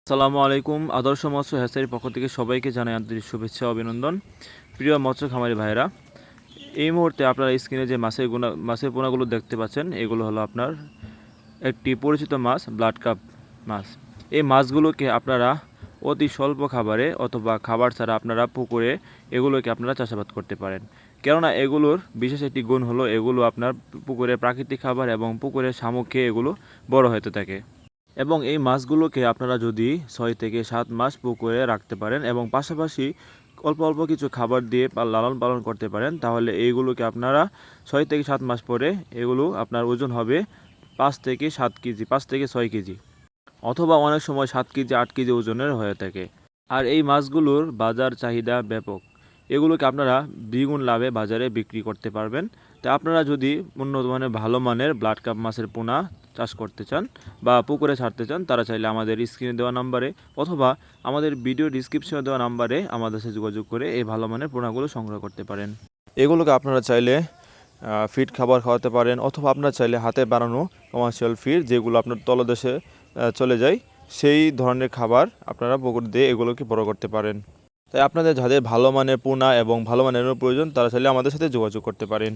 আসসালামু আলাইকুম। আদর্শ মৎস্য হ্যাচারির পক্ষ থেকে সবাইকে জানাই আন্তরিক শুভেচ্ছা ও অভিনন্দন। প্রিয় মৎস্য খামারি ভাইরা, এই মুহূর্তে আপনারা স্ক্রিনে যে মাছের পোনাগুলো দেখতে পাচ্ছেন, এগুলো হলো আপনার একটি পরিচিত মাছ, ব্লাড কাপ মাছ। এই মাছগুলোকে আপনারা অতি স্বল্প খাবারে অথবা খাবার ছাড়া আপনারা পুকুরে এগুলোকে আপনারা চাষাবাদ করতে পারেন। কেননা এগুলোর বিশেষ একটি গুণ হলো এগুলো আপনার পুকুরে প্রাকৃতিক খাবার এবং পুকুরের শামুক খেয়ে এগুলো বড় হতে থাকে। এবং এই মাছগুলোকে আপনারা যদি 6 থেকে 7 মাস পুকুরে রাখতে পারেন এবং পাশাপাশি অল্প অল্প কিছু খাবার দিয়ে লালন পালন করতে পারেন, তাহলে এইগুলোকে আপনারা 6 থেকে 7 মাস পরে এগুলো আপনার ওজন হবে 5 থেকে 7 কেজি, 5 থেকে 6 কেজি, অথবা অনেক সময় 7 কেজি 8 কেজি ওজনের হয়ে থাকে। আর এই মাছগুলোর বাজার চাহিদা ব্যাপক। এগুলোকে আপনারা দ্বিগুণ লাভে বাজারে বিক্রি করতে পারবেন। তো আপনারা যদি উন্নত মানের ভালো মানের ব্লাড কাপ মাছের পোনা চাষ করতে চান বা পুকুরে ছাড়তে চান, তারা চাইলে আমাদের স্ক্রিনে দেওয়া নাম্বারে অথবা আমাদের ভিডিও ডিসক্রিপশনে দেওয়া নাম্বারে আমাদের সাথে যোগাযোগ করে এই ভালো মানের পোনাগুলো সংগ্রহ করতে পারেন। এগুলোকে আপনারা চাইলে ফিড খাবার খাওয়াতে পারেন, অথবা আপনারা চাইলে হাতে বানানো কমার্শিয়াল ফিড যেগুলো আপনার তলদেশে চলে যায়, সেই ধরনের খাবার আপনারা পুকুর দিয়ে এগুলোকে বড় করতে পারেন। তাই আপনাদের যাদের ভালো মানের পোনা এবং ভালো মানের প্রয়োজন, তারা চাইলে আমাদের সাথে যোগাযোগ করতে পারেন।